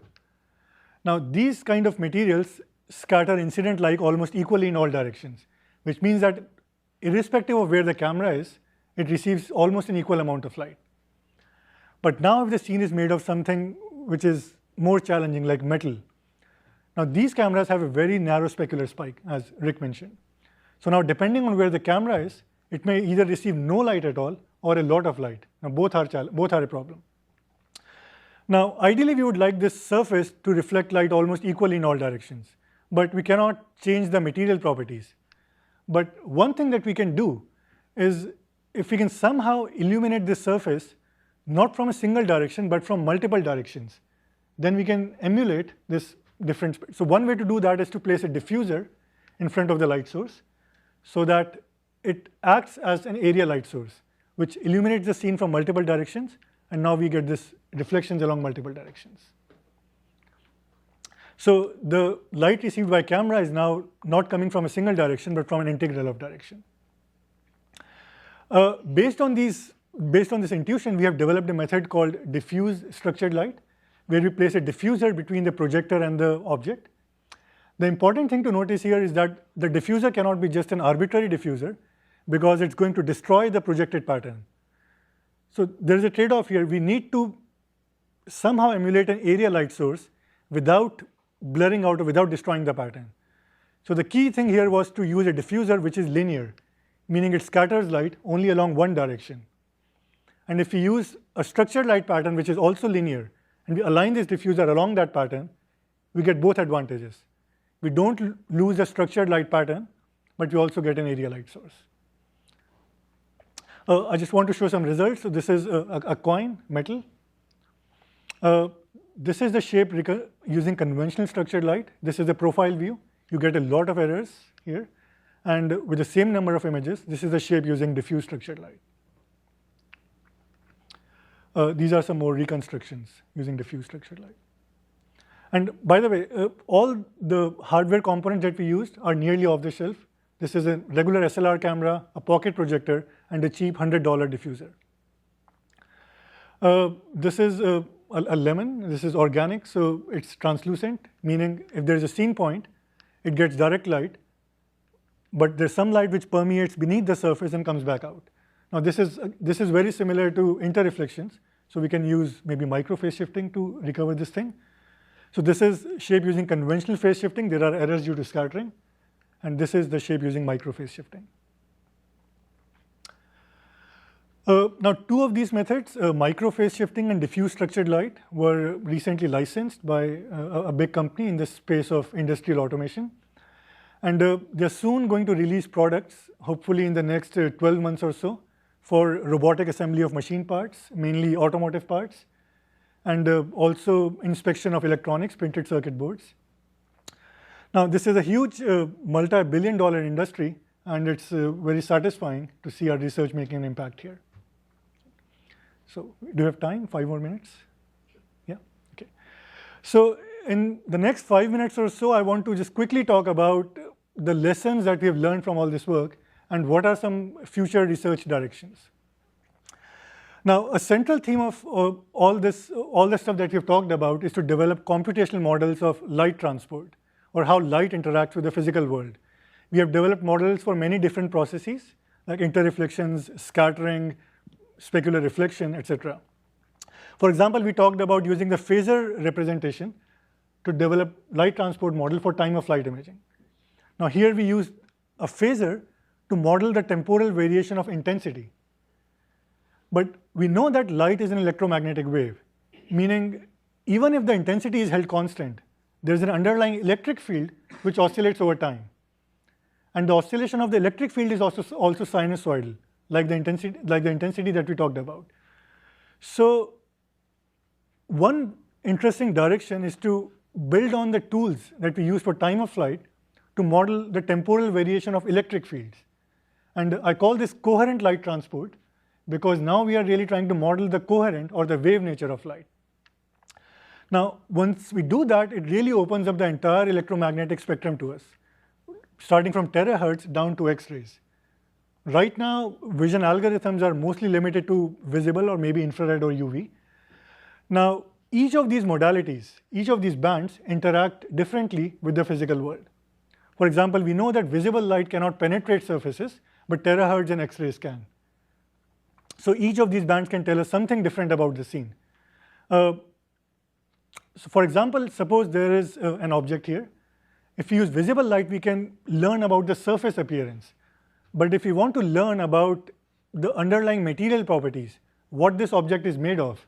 Now, these kind of materials scatter incident light almost equally in all directions, which means that irrespective of where the camera is, it receives almost an equal amount of light. But now if the scene is made of something which is more challenging like metal, now these cameras have a very narrow specular spike, as Rick mentioned. So now depending on where the camera is, it may either receive no light at all or a lot of light. Now both are a problem. Now ideally we would like this surface to reflect light almost equally in all directions, but we cannot change the material properties. But one thing that we can do is, if we can somehow illuminate this surface not from a single direction but from multiple directions, then we can emulate this different. So one way to do that is to place a diffuser in front of the light source so that it acts as an area light source, which illuminates the scene from multiple directions, and now we get this reflections along multiple directions. So the light received by camera is now not coming from a single direction but from an integral of direction. Based on this intuition, we have developed a method called diffuse structured light, where we place a diffuser between the projector and the object. The important thing to notice here is that the diffuser cannot be just an arbitrary diffuser, because it's going to destroy the projected pattern. So there is a trade-off here. We need to somehow emulate an area light source without blurring out or without destroying the pattern. So the key thing here was to use a diffuser which is linear, meaning it scatters light only along one direction. And if we use a structured light pattern which is also linear, and we align this diffuser along that pattern, we get both advantages. We don't lose the structured light pattern, but we also get an area light source. I just want to show some results. So this is a coin, metal. This is the shape using conventional structured light. This is the profile view. You get a lot of errors here. And with the same number of images, this is the shape using diffuse structured light. These are some more reconstructions using diffuse structured light. And by the way, all the hardware components that we used are nearly off the shelf. This is a regular SLR camera, a pocket projector, and a cheap $100 diffuser. This is a lemon. This is organic, so it's translucent, meaning if there's a scene point, it gets direct light, but there's some light which permeates beneath the surface and comes back out. Now this is very similar to interreflections, so we can use maybe micro phase shifting to recover this thing. So this is shape using conventional phase shifting. There are errors due to scattering, and this is the shape using micro phase shifting. Now, two of these methods, micro phase shifting and diffuse structured light, were recently licensed by a big company in the space of industrial automation. And they're soon going to release products, hopefully in the next 12 months or so, for robotic assembly of machine parts, mainly automotive parts, and also inspection of electronics, printed circuit boards. Now, this is a huge multi-billion-dollar industry, and it's very satisfying to see our research making an impact here. So, do you have time? 5 more minutes? Sure. Yeah? Okay. So, in the next 5 minutes or so, I want to just quickly talk about the lessons that we have learned from all this work and what are some future research directions. Now, a central theme of all the stuff that we have talked about is to develop computational models of light transport, or how light interacts with the physical world. We have developed models for many different processes, like interreflections, scattering, specular reflection, etc. For example, we talked about using the phasor representation to develop light transport model for time of flight imaging. Now here we use a phasor to model the temporal variation of intensity. But we know that light is an electromagnetic wave, meaning even if the intensity is held constant, there's an underlying electric field which oscillates over time. And the oscillation of the electric field is also sinusoidal, like the intensity that we talked about. So one interesting direction is to build on the tools that we use for time of flight to model the temporal variation of electric fields. And I call this coherent light transport because now we are really trying to model the coherent or the wave nature of light. Now, once we do that, it really opens up the entire electromagnetic spectrum to us, starting from terahertz down to X-rays. Right now, vision algorithms are mostly limited to visible or maybe infrared or UV. Now, each of these modalities, each of these bands interact differently with the physical world. For example, we know that visible light cannot penetrate surfaces, but terahertz and X-rays can. So each of these bands can tell us something different about the scene. So for example, suppose there is an object here. If we use visible light, we can learn about the surface appearance. But if we want to learn about the underlying material properties, what this object is made of,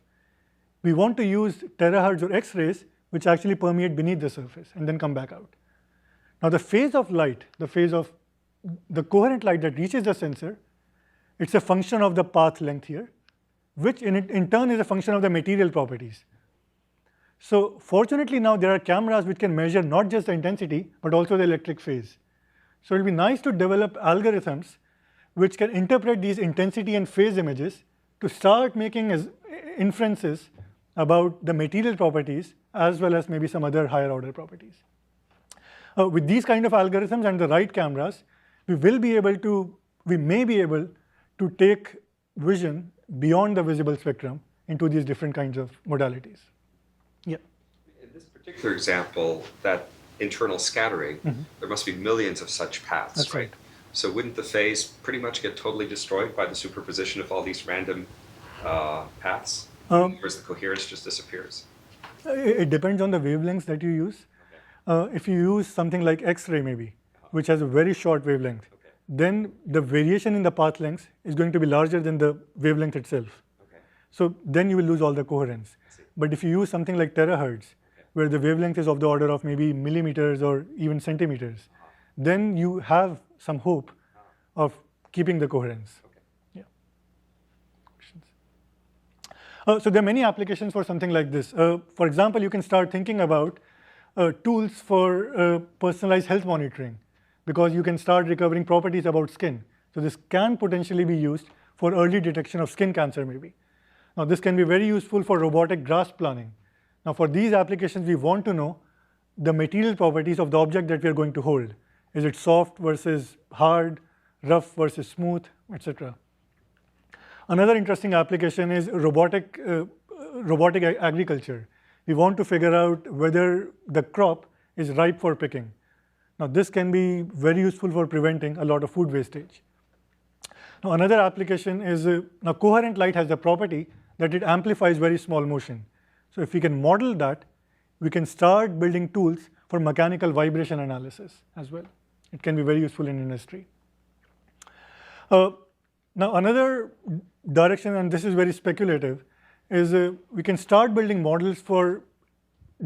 we want to use terahertz or X-rays, which actually permeate beneath the surface and then come back out. Now the phase of light, the phase of the coherent light that reaches the sensor, it's a function of the path length here, which in turn is a function of the material properties. So fortunately now there are cameras which can measure not just the intensity, but also the electric phase. So it will be nice to develop algorithms which can interpret these intensity and phase images to start making inferences about the material properties as well as maybe some other higher order properties. With these kind of algorithms and the right cameras, we may be able to take vision beyond the visible spectrum into these different kinds of modalities. Yeah. In this particular example, that internal scattering, there must be millions of such paths. That's right. So wouldn't the phase pretty much get totally destroyed by the superposition of all these random paths? Whereas the coherence just disappears? It depends on the wavelengths that you use. Okay. If you use something like X-ray maybe, which has a very short wavelength, then the variation in the path length is going to be larger than the wavelength itself. Okay. So then you will lose all the coherence. But if you use something like terahertz, where the wavelength is of the order of maybe millimeters or even centimeters, then you have some hope of keeping the coherence. Okay. Yeah. Questions? So there are many applications for something like this. For example, you can start thinking about tools for personalized health monitoring, because you can start recovering properties about skin. So this can potentially be used for early detection of skin cancer maybe. Now this can be very useful for robotic grasp planning. Now for these applications, we want to know the material properties of the object that we are going to hold. Is it soft versus hard, rough versus smooth, etc. Another interesting application is robotic robotic agriculture. We want to figure out whether the crop is ripe for picking. Now, this can be very useful for preventing a lot of food wastage. Now, another application is, now coherent light has the property that it amplifies very small motion. So, if we can model that, we can start building tools for mechanical vibration analysis as well. It can be very useful in industry. Now, another direction, and this is very speculative, is we can start building models for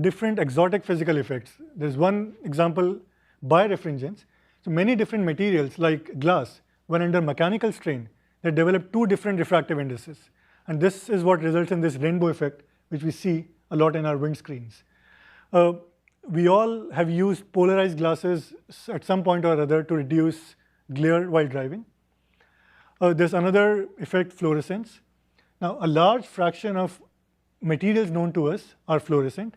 different exotic physical effects. There's one example, birefringence. So many different materials like glass, when under mechanical strain, they develop two different refractive indices. And this is what results in this rainbow effect, which we see a lot in our windscreens. We all have used polarized glasses at some point or other to reduce glare while driving. There's another effect, fluorescence. Now, a large fraction of materials known to us are fluorescent,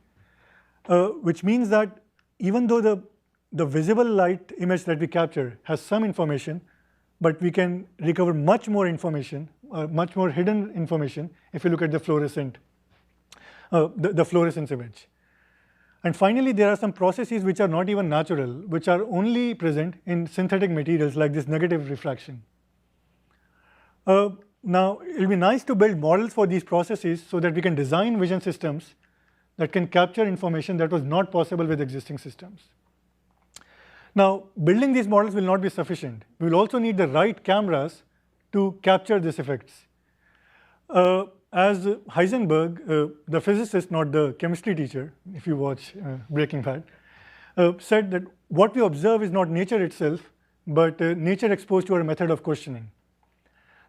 which means that even though the visible light image that we capture has some information, but we can recover much more information, much more hidden information if you look at the fluorescent, the fluorescence image. And finally, there are some processes which are not even natural, which are only present in synthetic materials like this negative refraction. Now, it will be nice to build models for these processes so that we can design vision systems that can capture information that was not possible with existing systems. Now, building these models will not be sufficient. We will also need the right cameras to capture these effects. As Heisenberg, the physicist, not the chemistry teacher, if you watch Breaking Bad, said that what we observe is not nature itself, but nature exposed to our method of questioning.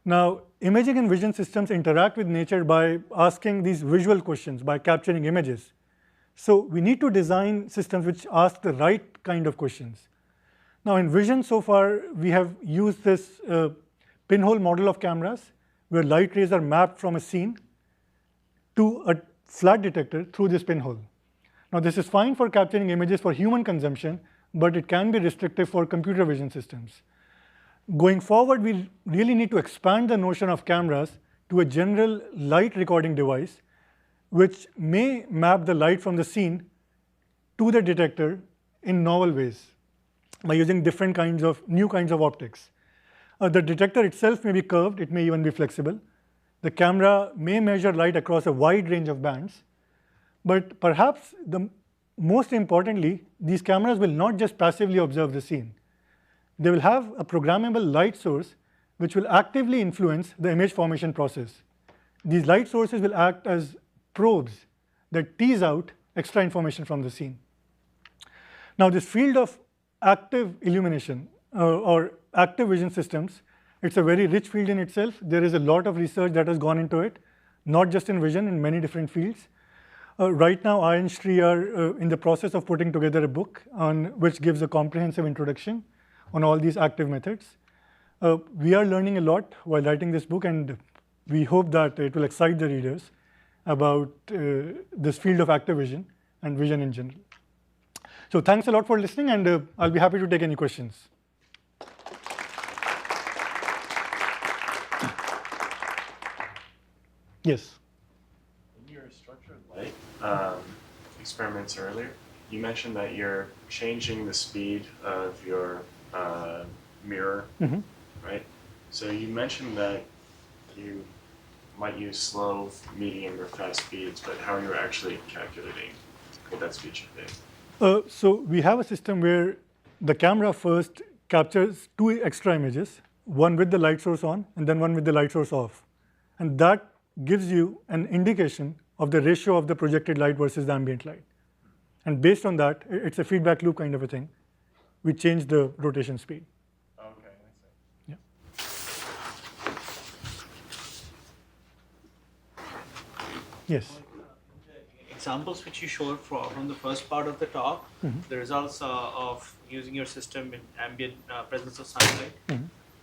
Now, imaging and vision systems interact with nature by asking these visual questions, by capturing images. So, we need to design systems which ask the right kind of questions. Now, in vision so far, we have used this pinhole model of cameras, where light rays are mapped from a scene to a flat detector through this pinhole. Now, this is fine for capturing images for human consumption, but it can be restrictive for computer vision systems. Going forward, we really need to expand the notion of cameras to a general light recording device, which may map the light from the scene to the detector in novel ways by using different kinds of, new kinds of optics. The detector itself may be curved, it may even be flexible. The camera may measure light across a wide range of bands, but perhaps most importantly, these cameras will not just passively observe the scene. They will have a programmable light source which will actively influence the image formation process. These light sources will act as probes that tease out extra information from the scene. Now, this field of active illumination or active vision systems, it's a very rich field in itself. There is a lot of research that has gone into it, not just in vision, in many different fields. Right now, I and Sri are in the process of putting together a book on which gives a comprehensive introduction on all these active methods. We are learning a lot while writing this book, and we hope that it will excite the readers about this field of active vision and vision in general. So thanks a lot for listening, and I'll be happy to take any questions. Yes? In your structured light experiments earlier, you mentioned that you're changing the speed of your mirror, right? So you mentioned that you might use slow, medium, or fast speeds, but how are you actually calculating what that speed should be? So we have a system where the camera first captures two extra images, one with the light source on and then one with the light source off. And that gives you an indication of the ratio of the projected light versus the ambient light. And based on that, it's a feedback loop kind of a thing. We change the rotation speed. Okay, I see. Yeah. Yes. Examples which you showed from the first part of the talk, the results of using your system in ambient presence of sunlight.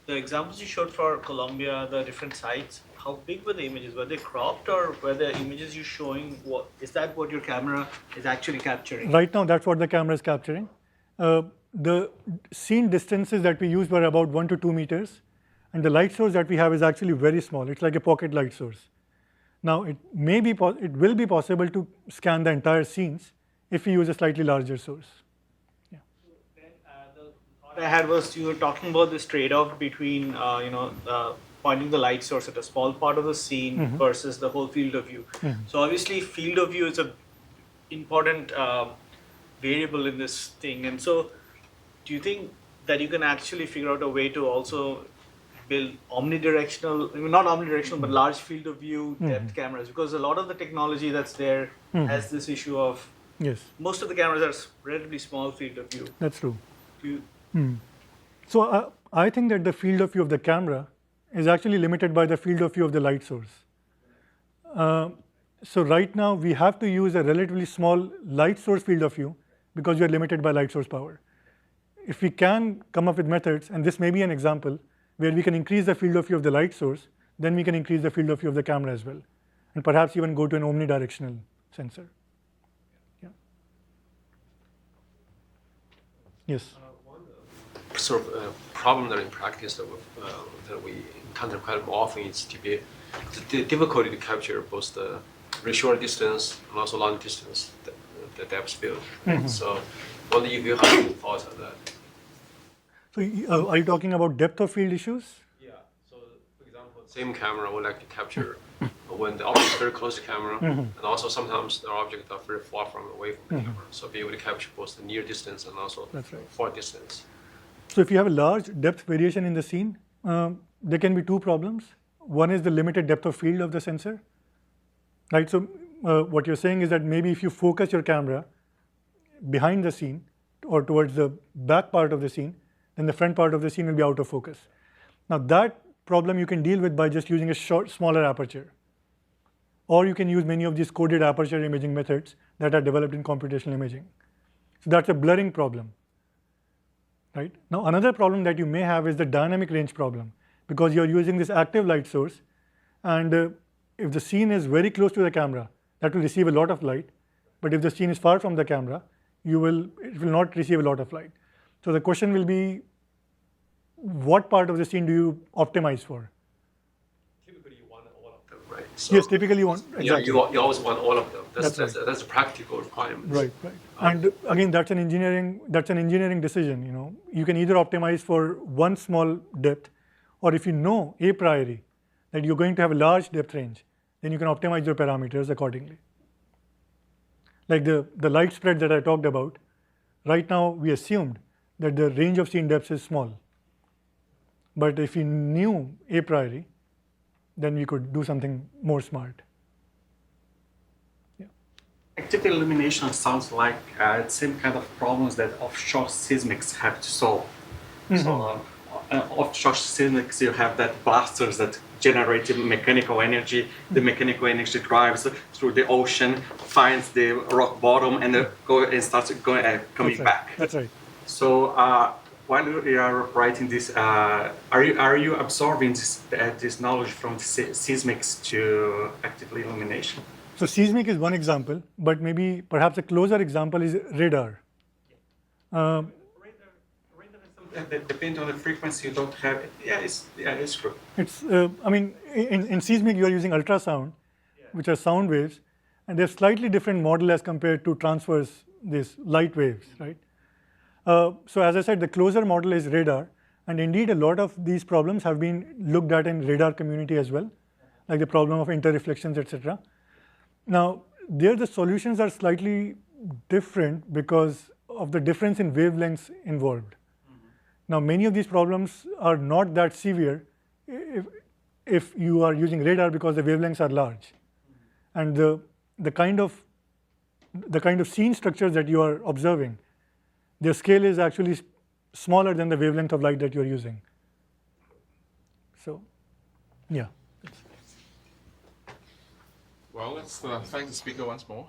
The examples you showed for Colombia, the different sites, how big were the images? Were they cropped, or were the images you're showing, is that what your camera is actually capturing? Right now, that's what the camera is capturing. The scene distances that we use were about 1 to 2 meters, and the light source that we have is actually very small. It's like a pocket light source. Now, it will be possible to scan the entire scenes if we use a slightly larger source. Then, the thought I had was you were talking about this trade-off between pointing the light source at a small part of the scene versus the whole field of view. So obviously, field of view is a important variable in this thing. And so, do you think that you can actually figure out a way to also build omnidirectional, not omnidirectional, but large field of view depth cameras? Because a lot of the technology that's there has this issue of most of the cameras are relatively small field of view. That's true. So I think that the field of view of the camera is actually limited by the field of view of the light source. So right now we have to use a relatively small light source field of view because we are limited by light source power. If we can come up with methods, and this may be an example, where we can increase the field of view of the light source, then we can increase the field of view of the camera as well, and perhaps even go to an omnidirectional sensor. Yeah. Yes? One sort of problem that in practice that we encounter quite often is the difficulty to capture both the very short distance and also long distance, the depth field. So I wonder if you have any thoughts on that. So are you talking about depth of field issues? Yeah. So for example, same camera would like to capture when the object is very close to the camera, and also sometimes the objects are very far away from the camera. So be able to capture both the near distance and also far distance. So if you have a large depth variation in the scene, there can be two problems. One is the limited depth of field of the sensor, right? So what you're saying is that maybe if you focus your camera behind the scene or towards the back part of the scene, then the front part of the scene will be out of focus. Now that problem you can deal with by just using a smaller aperture. Or you can use many of these coded aperture imaging methods that are developed in computational imaging. So that's a blurring problem, right? Now another problem that you may have is the dynamic range problem, because you're using this active light source, and if the scene is very close to the camera, that will receive a lot of light, but if the scene is far from the camera, it will not receive a lot of light. So the question will be, what part of the scene do you optimize for? Typically you want all of them, right? So, yes, typically you want, exactly. Yeah, you always want all of them. That's a practical requirement. Right. And again, that's an engineering decision. You can either optimize for one small depth, or if you know a priori that you're going to have a large depth range, then you can optimize your parameters accordingly. Like the light spread that I talked about, right now we assumed that the range of scene depths is small. But if we knew a priori, then we could do something more smart. Yeah. Active illumination sounds like the same kind of problems that offshore seismics have to solve. So offshore seismics, you have that blasters that generate mechanical energy. The mechanical energy drives through the ocean, finds the rock bottom, and starts coming back. That's right. So while you are writing this, are you absorbing this knowledge from the seismics to active illumination? So seismic is one example, but perhaps a closer example is radar. Radar depends on the frequency. You don't have. It's true. It's in seismic you are using ultrasound, which are sound waves, and they're slightly different model as compared to transverse, these light waves, right? So as I said, the closer model is radar, and indeed a lot of these problems have been looked at in radar community as well, like the problem of interreflections, etc. Now, there the solutions are slightly different because of the difference in wavelengths involved. Now, many of these problems are not that severe if you are using radar because the wavelengths are large, and the kind of scene structures that you are observing, their scale is actually smaller than the wavelength of light that you're using. So, yeah. Well, let's thank the speaker once more.